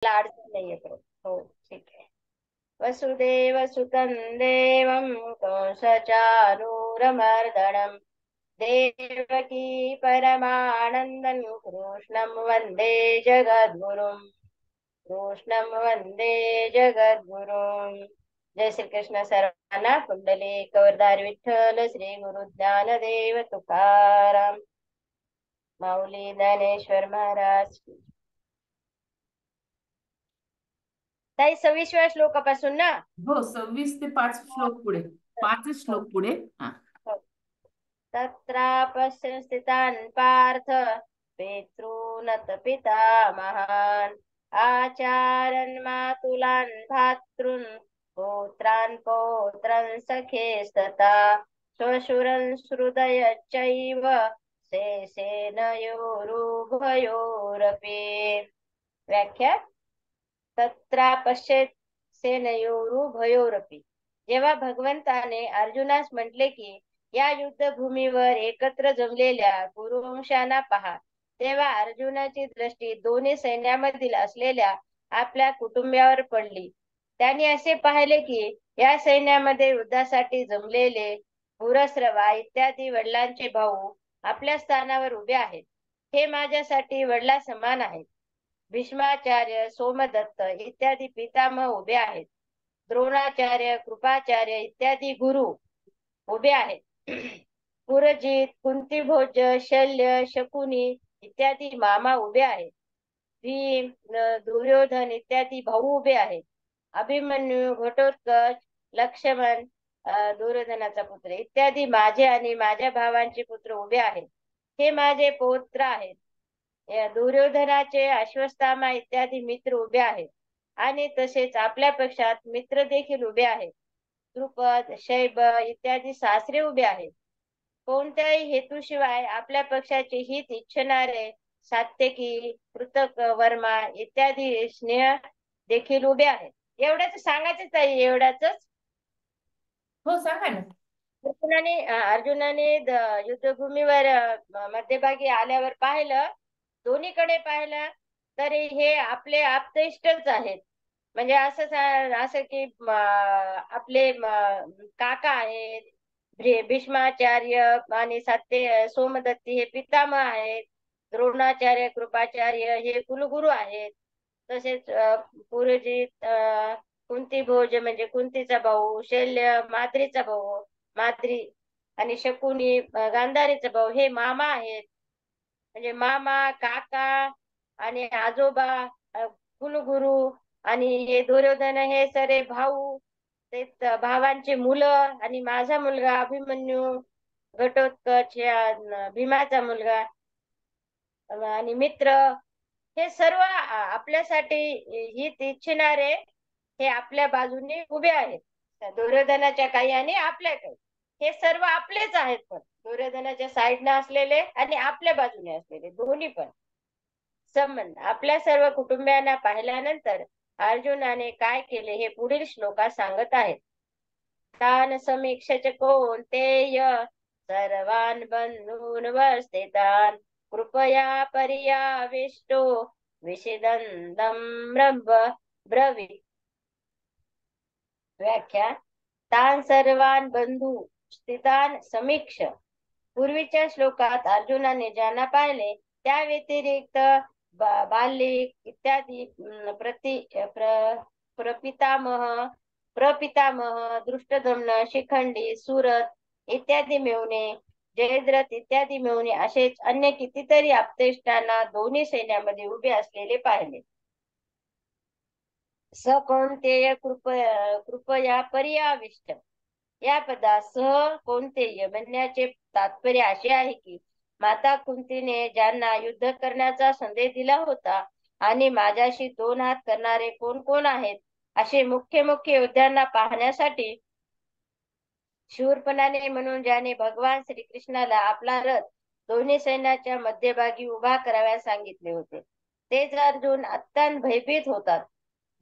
अडचण नाहीये परत. हो, ठीक आहे. वसुदेव सुतं देवं कंसचानूरमर्दनम् देवकी परमानन्दं कृष्णं वन्दे जगद्गुरुम् कृष्णं वन्दे जगद्गुरुम्. जय श्री कृष्ण सर्वांना. कुंडली कवरदार विठ्ठल श्री गुरु ज्ञानदेव तुकाराम माऊली ज्ञानेश्वर महाराज. ताई 26व्या श्लोकापासून ना. हो, 26 ते 5 श्लोक पुढे. 5 श्लोक पुढे. हा. तत्रापश्यन् स्थितान् पार्थ पितॄनत पितामहान् आचार्यान् मातुलान् भ्रातॄन् पुत्रान् पौत्रान् सखेस्तथा श्वशुरन् हृदयश्चैव शेषेनयोरुभयोरपि. व्याख्या. तत्रापश्येत सेनयोरुभयोरपि. जेव्हा भगवंताने अर्जुनास म्हटले की या युद्धभूमीवर एकत्र जमलेल्या कुरुवंशांना पहा, तेव्हा अर्जुनाची दृष्टी दोन्ही सैन्यामधील असलेल्या आपल्या कुटुंबावर पडली. त्यांनी असे पाहिले की या सैन्यामध्ये युद्धासाठी जमलेले पुरस्रवा इत्यादी वडिलांचे भाऊ आपल्या स्थानावर उभे आहेत. हे माझ्यासाठी वडिला समान आहेत. भीष्माचार्य, सोमदत्त इत्यादी पितामह उभे आहेत. द्रोणाचार्य, कृपाचार्य इत्यादी गुरु उभे आहेत. पुरजित, कुंतीभोज, शल्य, शकुनी इत्यादी मामा उभे आहेत. भीम, दुर्योधन इत्यादी भाऊ उभे आहेत. अभिमन्यू, घटोत्कच, लक्ष्मण, दुर्योधनाचा पुत्र इत्यादी माझे आणि माझ्या भावांचे पुत्र उभे आहेत. हे माझे पौत्र आहेत. या दुर्योधनाचे अश्वत्थामा इत्यादी मित्र उभे आहेत आणि तसेच आपल्या पक्षात मित्र देखील उभे आहेत. द्रुपद, शैब इत्यादी सासरे उभे आहेत. कोणत्याही हेतूशिवाय आपल्या पक्षाचे हित इच्छणारे सात्यकी, कृतक, वर्मा इत्यादी स्नेह देखील उभे आहेत. एवढ्याच सांगायचंच आहे. एवढ्याच. हो, सांगा ना. अर्जुनाने युद्धभूमीवर मध्यभागी आल्यावर पाहिलं, दोन्हीकडे पाहिलं तरी हे आपले आप्तेष्टच आहेत. म्हणजे असं की आपले काका आहेत. भीष्माचार्य आणि सोमदत्ती हे पितामह आहेत. द्रोणाचार्य, कृपाचार्य हे कुलगुरू आहेत. तसेच पुरोजित, कुंतीभोज म्हणजे कुंतीचा भाऊ, शल्य माद्रीचा भाऊ माद्री आणि शकुनी गांधारीचा भाऊ हे मामा आहेत. म्हणजे मामा, काका आणि आजोबा, कुलगुरू. आणि हे दुर्योधन हे सरे भाऊ, ते भावांचे मुलं आणि माझा मुलगा अभिमन्यू, घटोत्कच या भीमाचा मुलगा आणि मित्र हे सर्व आपल्यासाठी हित इच्छिणारे हे आपल्या बाजूने उभे आहेत. दुर्योधनाच्या काही आणि आपल्या काही हे सर्व आपलेच आहेत. पण दुर्योधनाच्या साईडने असलेले आणि आपल्या बाजूने असलेले दोन्ही पण संबंध. आपल्या सर्व कुटुंबियांना पाहिल्यानंतर अर्जुनाने काय केले हे पुढील श्लोकात सांगत आहेत. तान समीक्षच कोणतेय सर्वान बंधून वस्थितान कृपया पर्याविष्टो विषिदंदम ब्रवीत. व्याख्या. तान सर्वान बंधू स्थितान समीक्ष. पूर्वीच्या श्लोकात अर्जुनाने ज्यांना पाहिले त्या व्यतिरिक्त बालिक इत्यादी प्रपितामह प्रपितामह, दृष्टद्युम्न, शिखंडी, सुरत इत्यादी मेव्हणे, जयद्रथ इत्यादी मेव्हणे असेच अन्य कितीतरी आप्तेष्टांना दोन्ही सैन्यामध्ये उभे असलेले पाहिले. स कौंतेय कृपया पर्याविष्ट. या पदात स कौंतेय म्हणण्याचे तात्पर्य असे आहे की माता कुंतीने ज्यांना युद्ध करण्याचा संदेश दिला होता आणि माझ्याशी 2 हात करणारे कोण कोण आहेत असे मुख्य मुख्य योद्ध्यांना पाहण्यासाठी शूरपणाने म्हणून ज्याने भगवान श्रीकृष्णाला आपला रथ दोन्ही सैन्याच्या मध्यभागी उभा कराव्यास सांगितले होते, तेच अर्जुन अत्यंत भयभीत होतात.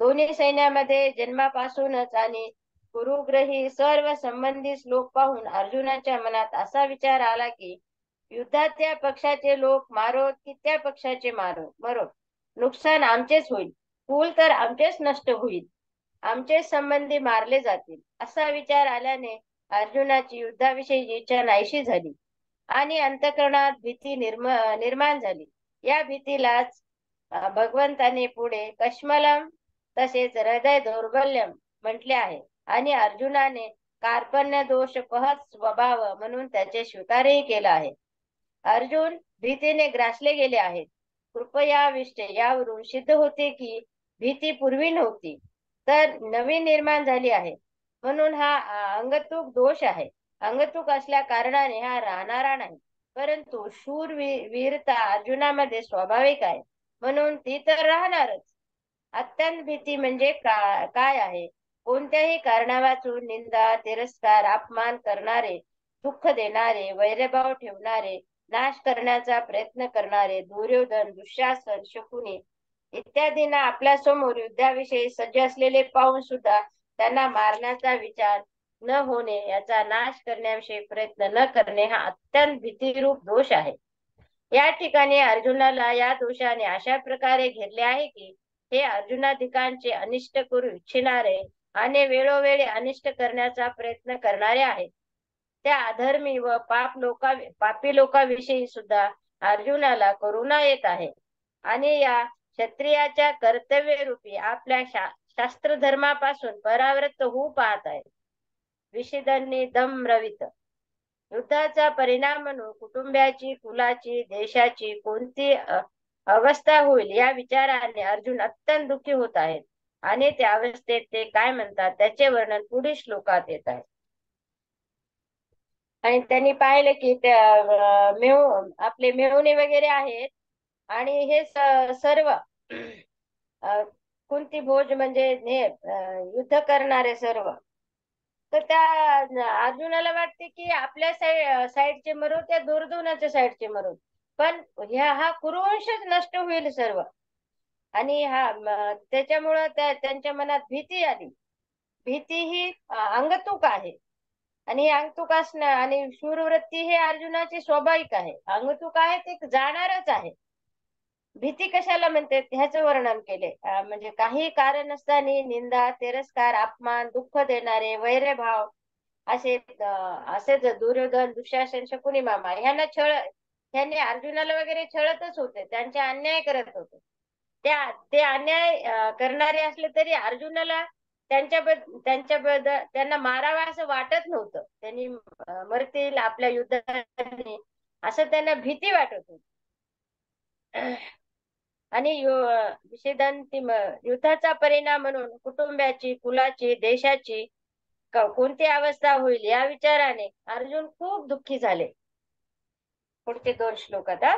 दोन्ही सैन्यामध्ये जन्मापासूनच आणि गुरुग्रही सर्व संबंधित लोक पाहून अर्जुनाच्या मनात असा विचार आला की युद्धात त्या पक्षाचे लोक मारोत की त्या पक्षाचे मरोत, नुकसान आमचेच होईल. कुल तर आमचेच नष्ट होईल, आमचे संबंधी मारले जातील, असा विचार आल्याने अर्जुनाची युद्धाविषयी इच्छा नाहीशी झाली आणि अंतःकरणात भीती निर्माण झाली. या भीतीलाच भगवंताने पुढे कश्मलम तसेच हृदय दौर्बल्यम म्हटले आहे आणि अर्जुनाने कार्पण्य दोष पहत स्वभाव म्हणून त्याचे स्वीकारही केला आहे. अर्जुन भीतीने ग्रासले गेले आहेत. कृपया विषय यावरून सिद्ध होते की भीती पूर्वी नव्हती तर नवीन निर्माण झाली आहे. म्हणून हा अंगतुक दोष आहे. अंगतुक असल्या कारणाने हा राहणारा नाही, परंतु वीरता अर्जुनामध्ये स्वाभाविक आहे, म्हणून ती तर राहणारच. अत्यंत भीती म्हणजे काय आहे? कोणत्याही कारणावाचून निंदा, तिरस्कार, अपमान करणारे, दुःख देणारे, वैरभाव ठेवणारे, नाश करण्याचा प्रयत्न करणारे दुर्योधन, दुःशासन, शकुनी इत्यादींना आपल्या समोर युद्धाविषयी सज्ज असलेले पाहून सुद्धा त्यांना मारण्याचा विचार न होणे, याचा नाश करण्याविषयी प्रयत्न न करणे हा अत्यंत भीतीरूप दोष आहे. या ठिकाणी अर्जुनाला या दोषाने अशा प्रकारे घेरले आहे की हे अर्जुनाधिकांचे अनिष्ट करू इच्छिणारे आणि वेळोवेळी अनिष्ट करण्याचा प्रयत्न करणारे आहेत. त्या अधर्मी व पापी लोकांविषयी सुद्धा अर्जुनाला करुणा येत आहे आणि या क्षत्रियाच्या कर्तव्यरूपी आपल्या शास्त्र धर्मापासून परावृत्त होऊ पाहत आहे. विषिदांनी दम रवित युद्धाचा परिणाम म्हणून कुटुंबाची, कुलाची, देशाची कोणती अवस्था होईल या विचाराने अर्जुन अत्यंत दुःखी होत आहेत आणि त्या अवस्थेत ते काय म्हणतात त्याचे वर्णन पुढील श्लोकात येत आहे. आणि त्यांनी पाहिलं की त्या आपले मेहुणे वगैरे आहेत आणि हे सर्व कुंती भोज म्हणजे हे युद्ध करणारे सर्व, तर त्या अर्जुनाला वाटते की आपल्या साईडचे मरू, त्या दुर्योधनाच्या साईडचे मरू, पण हा कुरुवंशच नष्ट होईल सर्व. आणि त्याच्यामुळं त्यांच्या मनात भीती आली. भीती ही अंगतुक आहे आणि हे अंगतुक असणं आणि शूरवृत्ती हे अर्जुनाचे स्वाभाविक आहे. अंगतुक आहे ते जाणारच आहे. भीती कशाला म्हणते ह्याचं वर्णन केले. म्हणजे काही कारण नसताना निंदा, तिरस्कार, अपमान, दुःख देणारे, वैरभाव असेच दुर्योधन, दुःशासन, शकुनी मामा ह्यांनी अर्जुनाला वगैरे छळतच होते, त्यांचे अन्याय करत होते. ते अन्याय करणारे असले तरी अर्जुनाला त्यांच्याबद्दल त्यांना मारावा असं वाटत नव्हतं. त्यांनी मरतील आपल्या युद्धाने असं त्यांना भीती वाटत होती. आणि युद्धाचा परिणाम म्हणून कुटुंबाची, कुलाची, देशाची कोणती अवस्था होईल या विचाराने अर्जुन खूप दुःखी झाले. पुढचे 2 श्लोक आता.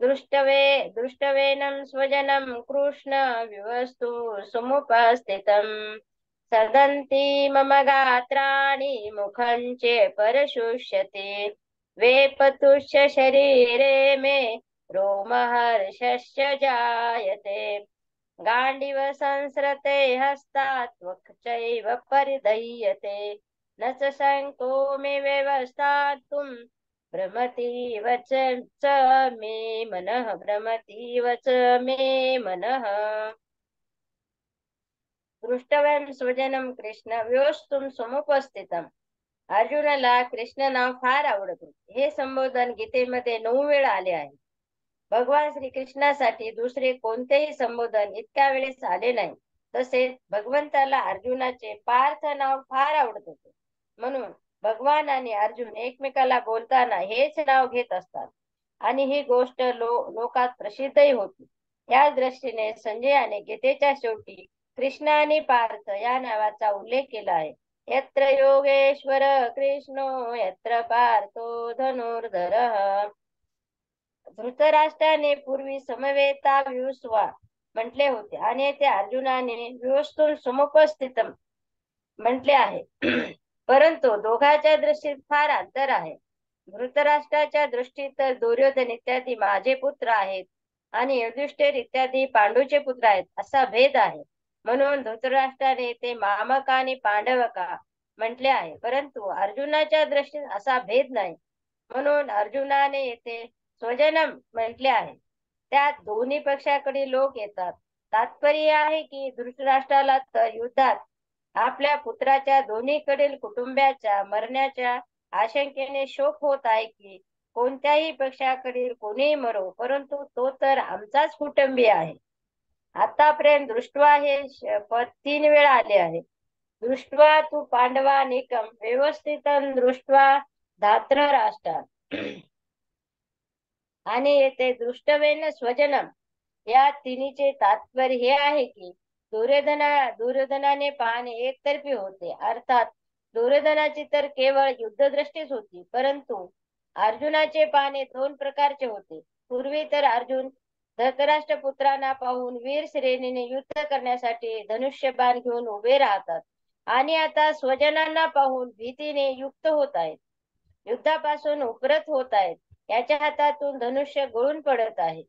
दृष्टवेनं स्वजनं कृष्ण विवस्तु समुपस्थितं सदन्ति मम गात्राणि मुखं परशुष्यते वेपतुश्च शरीरे मे रोमहर्षस्य जायते गांडीव संसृते हस्तात् त्वक्चैव परिदह्यते न च शङ्को मे व्यवस्थातुं भ्रमतीव च मे मनः भ्रमतीव च मे मनः. दृष्टव्यं स्वजनं कृष्ण व्यवस्तुं समुपस्थितम्. अर्जुनाला कृष्ण नाव फार आवडत होते. हे संबोधन गीतेमध्ये 9 वेळा आले आहे. भगवान श्रीकृष्णासाठी दुसरे कोणतेही संबोधन इतक्या वेळेस आले नाही. तसेच भगवंताला अर्जुनाचे पार्थ नाव फार आवडत होते, म्हणून भगवान आणि अर्जुन एकमेकाला बोलताना हेच नाव घेत असतात आणि ही गोष्ट लोकात प्रसिद्धही होती. या दृष्टीने संजयाने गीतेच्या शेवटी कृष्ण आणि पार्थ या नावाचा उल्लेख केला आहे. यत्र योगेश्वर कृष्णो यत्र पार्थो धनुर्धरः. धृतराष्ट्राने पूर्वी समवेता व्यूस्वा म्हटले होते आणि ते अर्जुनाने व्यूस्तून समुपस्थित म्हटले आहे. परंतु दोघांच्या दृष्टीत फार अंतर आहे. धृतराष्ट्राच्या दृष्टीत दुर्योधन इत्यादी माझे पुत्र आहेत आणि युधिष्ठिर इत्यादी पांडूचे पुत्र आहेत असा भेद आहे. म्हणून धृतराष्ट्राने ते मामका आणि पांडवका म्हटले आहे. परंतु अर्जुनाच्या दृष्टीत असा भेद नाही, म्हणून अर्जुनाने येथे स्वजनम म्हटले आहे. त्यात दोन्ही पक्षाकडील लोक येतात. तात्पर्य आहे की धृतराष्ट्राला तर युद्धात आपल्या पुत्राच्या दोन्हीकडील कुटुंबाच्या मरण्याच्या आशंकेने शोक होत आहे की कोणत्याही पक्षाकडील कोणीही मरो, परंतु तो तर आमचाच कुटुंबीय आहे. आतापर्यंत दृष्ट्वा हे पद 3 वेळा आले आहे. दृष्ट्वा तू पांडवानिकम व्यवस्थितं दृष्ट्वा धातृराष्ट्रात आणि येथे दृष्टवेन स्वजनम या तिन्हीचे तात्पर्य हे आहे की दुर्योधनाने पाहणे एकतर्फी होते, अर्थात दुर्योधनाची तर केवळ युद्धदृष्टीच होती, परंतु अर्जुनाचे पाहणे 2 प्रकारचे होते. पूर्वी तर अर्जुन धृतराष्ट्रपुत्रांना पाहून वीर श्रेणीने युद्ध करण्यासाठी धनुष्यबाण घेऊन उभे राहतात आणि आता स्वजनांना पाहून भीतीने युक्त होत आहेत, युद्धापासून उपरत होत आहेत. याच्या हातातून धनुष्य गळून पडत आहे.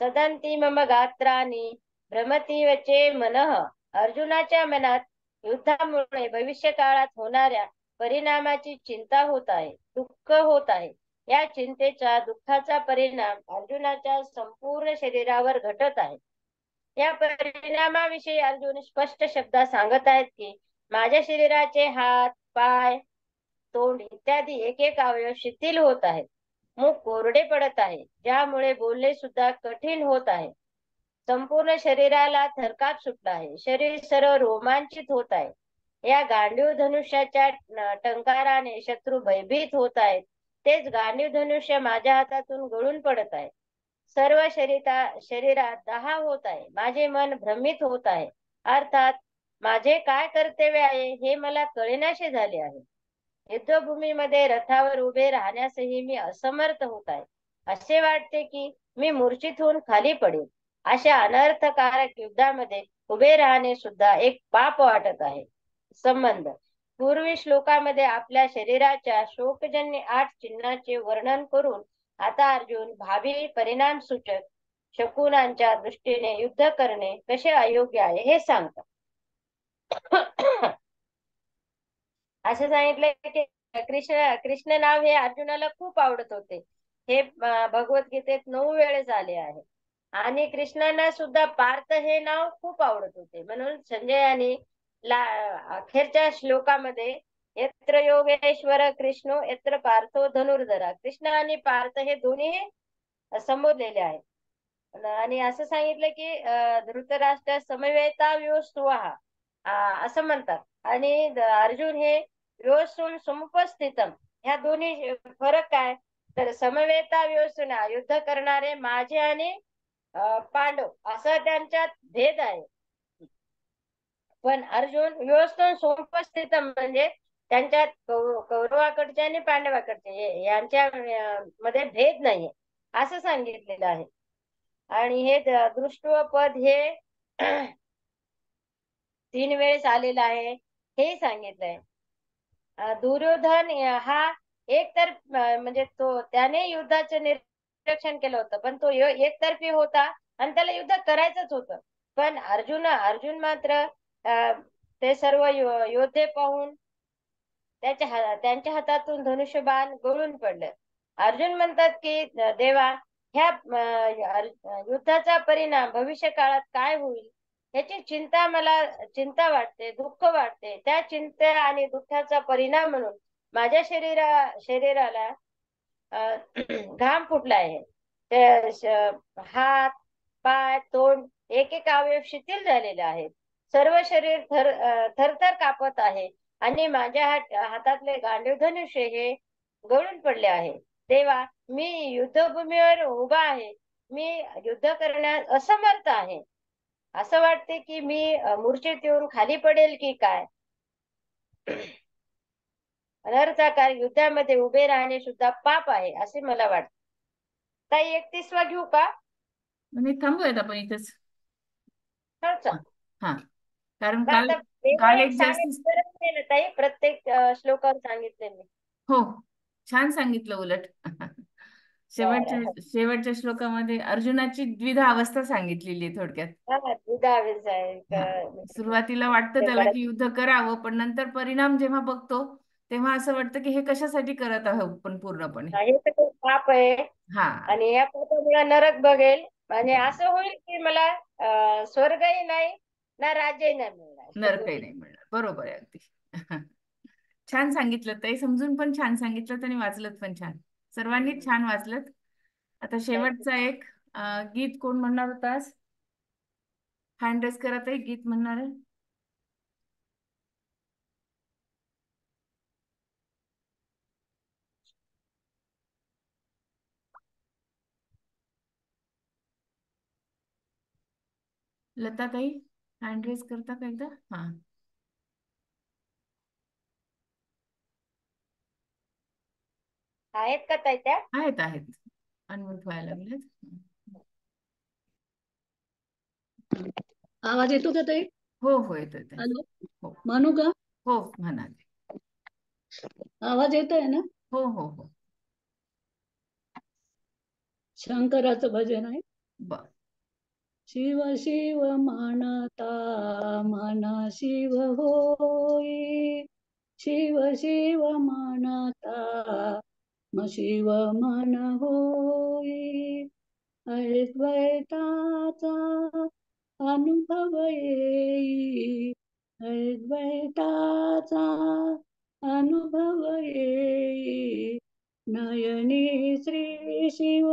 सदंती मम गात्राणी भ्रमतीवचे मनः. अर्जुनाच्या मनात युद्धामुळे भविष्य काळात होणाऱ्या परिणामाची चिंता होत आहे, दुःख होत आहे. या चिंतेचा दुःखाचा परिणाम अर्जुनाच्या संपूर्ण शरीरावर घटत आहे. या परिणामाविषयी अर्जुन स्पष्ट शब्दात सांगत आहेत की माझ्या शरीराचे हात, पाय, तोंड इत्यादी एक एक अवयव शिथिल होत आहेत. मुख कोरडे पडत आहे, ज्यामुळे बोलणे सुद्धा कठीण होत आहे. संपूर्ण शरीराला थरकाप सुटला आहे. शरीर सर्व रोमांचित होत आहे. या गांडीव धनुष्याच्या टंकाराने शत्रू भयभीत होत आहेत. तेच गांडीव धनुष्य माझ्या हातातून गळून पडत आहे. सर्व शरीरात दाह होत आहे. माझे मन भ्रमित होत आहे, अर्थात माझे काय कर्तव्य आहे हे मला कळेनासे झाले आहे. युद्धभूमीमध्ये रथावर उभे राहण्यासही मी असमर्थ होत आहे. असे वाटते की मी मूर्छित होऊन खाली पडेल. अशा अनर्थकारक युद्धामध्ये उभे राहणे सुद्धा एक पाप वाटत आहे. संबंध पूर्वी श्लोकामध्ये आपल्या शरीराच्या शोकजन्य 8 चिन्हाचे वर्णन करून आता अर्जुन भावी परिणाम सूचक शकुनांच्या दृष्टीने युद्ध करणे कसे अयोग्य आहे हे सांगतात. असं सांगितलंय की कृष्ण नाव हे अर्जुनाला खूप आवडत होते. हे भगवद्गीतेत 9 वेळेस आले आहे. आणि कृष्णांना सुद्धा पार्थ हे नाव खूप आवडत होते. म्हणून संजयाने अखेरच्या श्लोकामध्ये यत्र योगेश्वर कृष्णो यत्र पार्थो धनुर्धरा, कृष्ण आणि पार्थ हे दोन्ही संबोधलेले आहेत. आणि असं सांगितलं की धृतराष्ट्र समवेता व्योस्त्वहा असं म्हणतात. आणि अर्जुन हे व्योसून समुपस्थितम, ह्या दोन्ही फरक काय तर समवेता व्योसूना युद्ध करणारे माझे आणि पांडव असं त्यांच्यात भेद आहे. पण अर्जुन व्यवस्थून समुपस्थितम म्हणजे त्यांच्यात कौरवाकडचे आणि पांडवाकडचे यांच्या मध्ये भेद नाहीये असं सांगितलेलं आहे. आणि हे दृष्टव पद हे 3 वेळेस आलेलं आहे हे सांगितलंय. दुर्योधन हा एक तर म्हणजे तो त्याने युद्धाचं निरीक्षण केलं होतं, पण तो एकतर्फी होता आणि त्याला युद्ध करायचंच होतं. पण अर्जुन मात्र ते सर्व योद्धे पाहून त्यांच्या हातातून धनुष्यबाण गळून पडलं. अर्जुन म्हणतात की देवा, ह्या युद्धाचा परिणाम भविष्य काळात काय होईल याची चिंता वाटते, दुःख वाटते. त्या चिंता आणि दुःखाचा परिणाम म्हणून माझ्या शरीराला घाम फुटला आहे. हात, पाय, तोंड एक एक अवयव शिथिल झालेले आहेत. सर्व शरीर थरथर कापत आहे आणि माझ्या हातातले गांडीव धनुष्य हे गळून पडले आहे. देवा, मी युद्धभूमीवर उभा आहे. मी युद्ध करण्यास असमर्थ आहे. असं वाटते की मी मूर्छित येऊन खाली पडेल की काय. अनर्थकार युद्धामध्ये उभे राहणे सुद्धा पाप आहे असे मला वाटते. ताई 31वा घेऊ का? म्हणजे थांबूयात आपण इथेच. चल. हा, कारण का काल आता काल वेगळे एक जास्ती सांगितलं नाही ताई, प्रत्येक श्लोकावर सांगितले मी. हो, छान सांगितलं उलट. शेवटच्या बरं. शेवटच्या श्लोकामध्ये अर्जुनाची द्विधा अवस्था सांगितलेली आहे थोडक्यात. हा, दुधावीस आहे हा, सुरुवातीला वाटतं ते त्याला परत की युद्ध करावं, पण नंतर परिणाम जेव्हा बघतो तेव्हा असं वाटतं की हे कशासाठी करत आहोत पण पूर्णपणे. हे तर खूप पाप आहे हा. आणि या पापामुळे नरक बघेल आणि असं होईल की मला स्वर्गही नाही ना राज्यही नाही मिळणार. नरकही नाही मिळणार, बरोबर आहे अगदी. छान सांगितलं ताई, समजून पण छान सांगितलं आणि वाचलत पण छान. सर्वांनीच छान वाचलत. आता थँक्यू. शेवटचा एक गीत कोण म्हणणार होता आज? हँड रेस करा ताई, गीत म्हणणार आहे. लता ताई, हँड रेस करता का एकदा? हा, आहेत का ताई त्या? आहेत आहेत, अनम्यूट व्हायला लागलेत. आवाज येतो का ताई? हो हो, येतोय ताई. हॅलो, हो म्हणू का? हो, म्हणा. आवाज येतोय ना? हो हो हो, शंकराचं भजन आहे. बर. शिव शिव म्हणता मन शिव होई, शिव शिव म्हणता म शिव मन होई, अद्वैताचा अनुभव येई, अद्वैताचा अनुभव येई, नयनी श्री शिव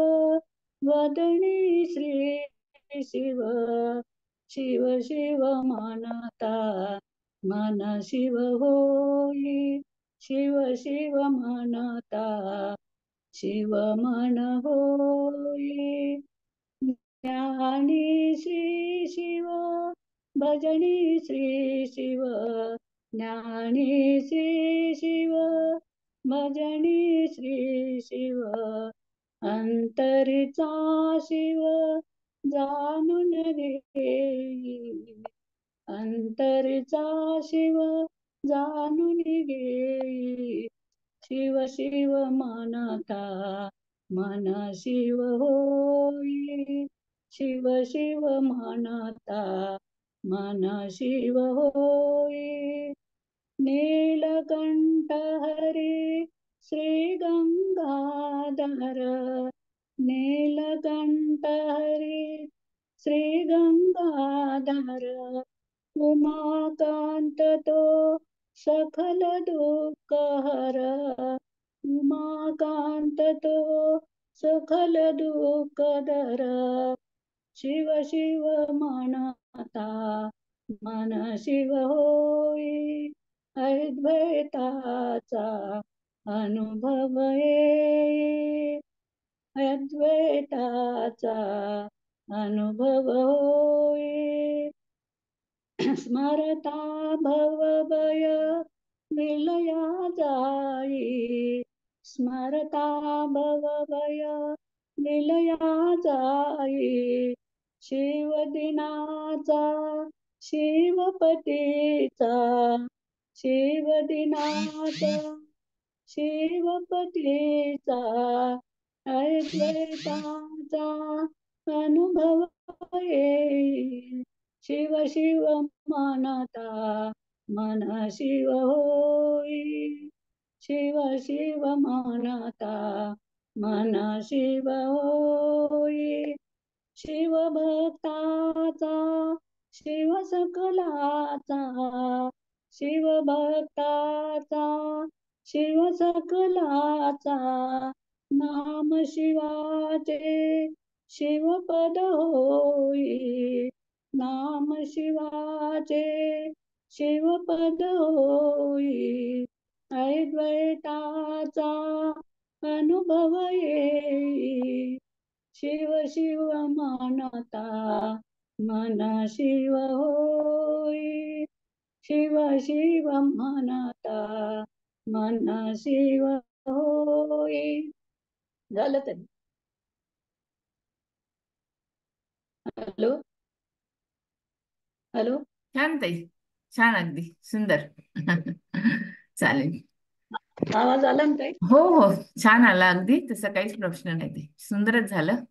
वदनी श्री शिव, शिव शिव म्हणता मन शिव होई, शिव शिव म्हणता शिव मन होई, ज्ञानी श्री शिव भजनी श्री शिव, ज्ञानी श्री शिव भजनी श्री शिव, अंतरीचा शिव जाणून घेई, अंतरीचा शिव जाणून घेई, शिव शिव म्हणता मन शिव होई, शिव शिव म्हणता मन शिव होई, नीलकंठ हरी श्री गंगाधर, नीलकंठ हरी श्री गंगाधर, उमाकांत तो सखल दुःख हर, उमाकांत तो सखल दुःख दर, शिव शिव म्हणता मन शिव होई, अद्वैताचा अनुभव येई, अद्वैताचा अनुभव होई, स्मरता भवभय विलया जाई, स्मरता भवभय विलया जाई, शिवदिनाचा शिवपतीचा, शिवदिनाचा शिवपतीचा, अद्वैताचा अनुभव येई, शिव शिव म्हणता मन शिव होई, शिव शिव म्हणता मन शिव होई, शिव भक्ताचा शिव सकलाचा, शिव भक्ताचा शिव सकलाचा, नाम शिवाचे शिवपद होई, नाम शिवाचे शिवपद होई, अद्वैताचा अनुभव येई, शिव शिव म्हणता मन शिव होई, शिव शिव म्हणता मन शिव होई. झालं तरी. हॅलो हॅलो, छान ताई, छान, अगदी सुंदर. चालेल. आवाज आला ना ताई? हो हो, छान आला अगदी, तसं काहीच प्रश्न नाही, ते सुंदरच झालं.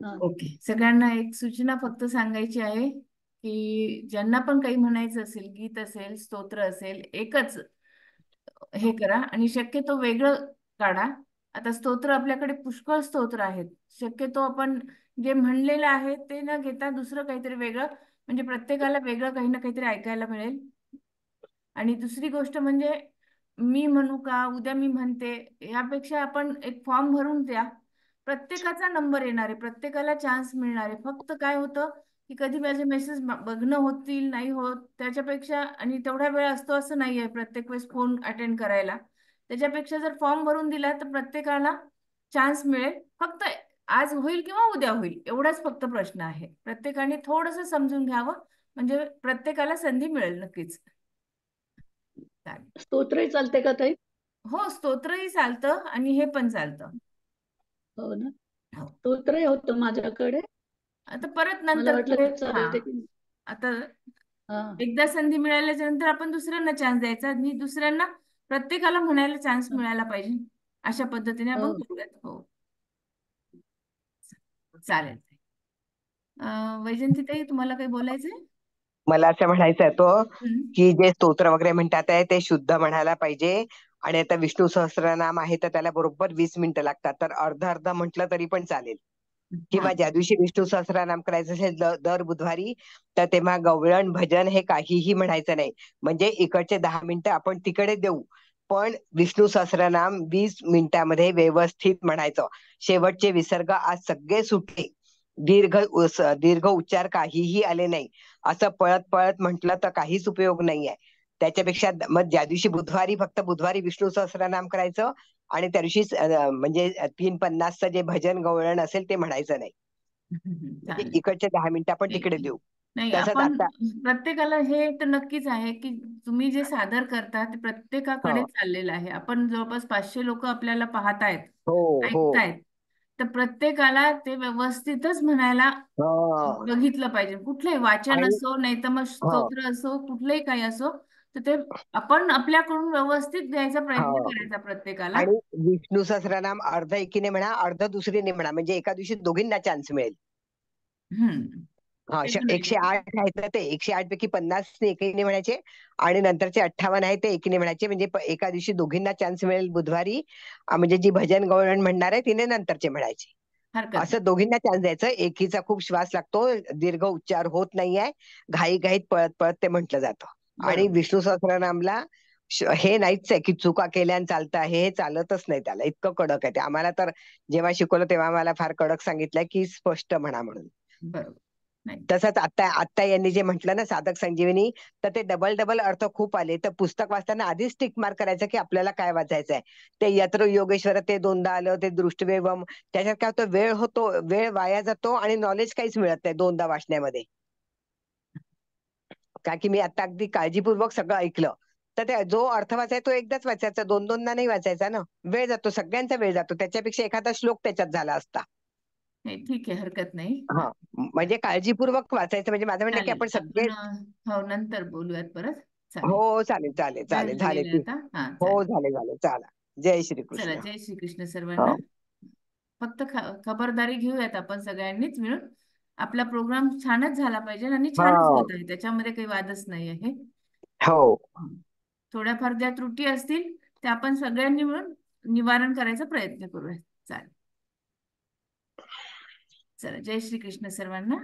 हा. ओके, सगळ्यांना एक सूचना फक्त सांगायची आहे की ज्यांना पण काही म्हणायचं असेल, गीत असेल, स्तोत्र असेल, एकच हे करा आणि शक्यतो वेगळं काढा. आता स्तोत्र आपल्याकडे पुष्कळ स्तोत्र आहेत. शक्यतो आपण जे म्हणलेलं आहे ते न घेता दुसरं काहीतरी वेगळं, म्हणजे प्रत्येकाला वेगळं काही ना काहीतरी ऐकायला मिळेल. आणि दुसरी गोष्ट म्हणजे मी म्हणू का उद्या मी म्हणते, यापेक्षा आपण एक फॉर्म भरून द्या. प्रत्येकाचा नंबर येणार आहे, प्रत्येकाला चान्स मिळणार आहे. फक्त काय होतं की कधी माझे मेसेज बघणं होतील नाही होत त्याच्यापेक्षा, आणि तेवढा वेळ असतो असं नाहीये प्रत्येक वेळेस फोन अटेंड करायला. त्याच्यापेक्षा जर फॉर्म भरून दिला तर प्रत्येकाला चान्स मिळेल. फक्त आज होईल किंवा उद्या होईल एवढाच फक्त प्रश्न आहे. प्रत्येकाने थोडंसं समजून घ्यावं, म्हणजे प्रत्येकाला संधी मिळेल नक्कीच. चालेल. स्तोत्रही चालते का ताई? हो, स्तोत्रही चालतं आणि हे पण चालतं. हो ना, हो. स्तोत्रही होतं माझ्याकडे. आता परत मला नंतर पुढे वाटलं चालते की नाही. आता हा एकदा संधी मिळाल्याच्या नंतर आपण दुसऱ्यांना चान्स द्यायचा आणि दुसऱ्यांना प्रत्येकाला म्हणायला चान्स हा. मिळायला पाहिजे. अशा पद्धतीने आपण हो. करूयात. हो, चालेल. वैजंतीताई, तुम्हाला काही बोलायचंय? मला असं म्हणायचं आहे तो हम्म. की जे स्तोत्र वगैरे म्हणतात आहे ते शुद्ध म्हणायला पाहिजे. आणि आता विष्णू सहस्त्रनाम आहे तर त्याला बरोबर 20 मिनिटं लागतात, तर अर्ध अर्ध म्हटलं तरी पण चालेल. हा. किंवा ज्या दिवशी विष्णू सहस्त्रनाम करायचं असेल दर बुधवारी, तर तेव्हा गवळण भजन हे काहीही म्हणायचं नाही. म्हणजे इकडचे 10 मिनिटं आपण तिकडे देऊ, पण विष्णू सहस्त्रनाम 20 मिनिटांमध्ये व्यवस्थित म्हणायचं. शेवटचे विसर्ग आज सगळे सुटले, दीर्घ उच्चार काहीही आले नाही. असं पळत पळत म्हटलं तर काहीच उपयोग नाहीये. त्याच्यापेक्षा मग ज्या दिवशी बुधवारी, फक्त बुधवारी विष्णू सहस्त्रनाम करायचं आणि त्या दिवशी म्हणजे 3:50चं जे भजन गवळण असेल ते म्हणायचं नाही. म्हणजे चालेल. इकडचे 10 मिनिटं आपण ठीक तिकडे आहे. देऊ. नाही, तसंच आपण आता प्रत्येकाला हे तर नक्कीच आहे की तुम्ही जे सादर करता ते प्रत्येकाकडे हो चाललेलं आहे. आपण जवळपास 500 लोक आपल्याला पाहतायत, हो हो ऐकतायत. तर प्रत्येकाला ते व्यवस्थितच म्हणायला हो. बघितलं पाहिजे. कुठलंही वाचन आणि असो नाही तर मग हो स्तोत्र असो, कुठलंही काही असो, तर ते आपण आपल्याकडून व्यवस्थित द्यायचा प्रयत्न हो. करायचा प्रत्येकाला. आणि विष्णू सहस्त्रनाम अर्ध एकीने म्हणा, अर्ध दुसरीने म्हणा, म्हणजे एका दिवशी दोघींना चान्स मिळेल. हम्म. हा, ते पण आहे. 108 आहेत ना, ते 108 पैकी 50 ते एकीने म्हणायचे आणि नंतरचे 58 आहे ते एकीने म्हणायचे. म्हणजे एका दिवशी दोघींना चान्स मिळेल बुधवारी. म्हणजे जी भजन गवळण म्हणणार आहे तिने नंतरचे म्हणायचे. हरकत नाही. असं दोघींना चान्स द्यायचं. एकीचा खूप श्वास लागतो, दीर्घ उच्चार होत नाहीये, घाईघाईत पळत पळत ते म्हटलं जातं. आणि बरोबर. विष्णू सहस्त्रनामला हे नाहीच आहे की चुका केल्यान चालतं आहे, हे चालतच नाही. त्याला इतकं कडक आहे ते. आम्हाला तर जेव्हा शिकवलं तेव्हा आम्हाला फार कडक सांगितलंय की स्पष्ट म्हणा म्हणून. बरोबर. नाही. तसंच आता आता यांनी जे म्हटलं ना साधक संजीवनी, तर ते डबल डबल अर्थ खूप आले. तर पुस्तक वाचताना आधीच टिक मार्क करायचं की आपल्याला काय वाचायचं आहे. ते यत्र योगेश्वर ते दोनदा आलं, ते दृष्टवेवम, त्याच्यात काय होतं, वेळ होतो, वेळ वाया जातो आणि नॉलेज काहीच मिळत नाही दोनदा वाचण्यामध्ये. का की मी आता अगदी काळजीपूर्वक सगळं ऐकलं. तर ते जो अर्थ वाचायचा तो एकदाच वाचायचा, दोन दोनदा नाही वाचायचा ना. वेळ जातो, सगळ्यांचा वेळ जातो. त्याच्यापेक्षा एखादा श्लोक त्याच्यात झाला असता. नाही, ठीक आहे, हरकत नाही. हा, म्हणजे काळजीपूर्वक वाचायचं. म्हणजे माझं म्हणणं आहे की चालेल. आपण सगळे. आपण हो, नंतर बोलूयात परत. हो, चालेल. चालेल चालेल वेळ चालेल, झाले झालेला आहे की. आता. हा, हो, चालेल. झाले झाले, चला. जय चला, श्रीकृष्ण. जय श्रीकृष्ण हो. सर्वांना. फक्त खबरदारी घेऊयात आपण सगळ्यांनीच मिळून. आपला प्रोग्राम छानच झाला पाहिजे आणि छानच हो. होत आहे, त्याच्यामध्ये काही वादच नाही आहे. हो. थोड्याफार ज्या त्रुटी असतील त्या आपण सगळ्यांनी मिळून निवारण करायचा प्रयत्न करूया. चालेल. चला, जय श्रीकृष्ण सर्वांना.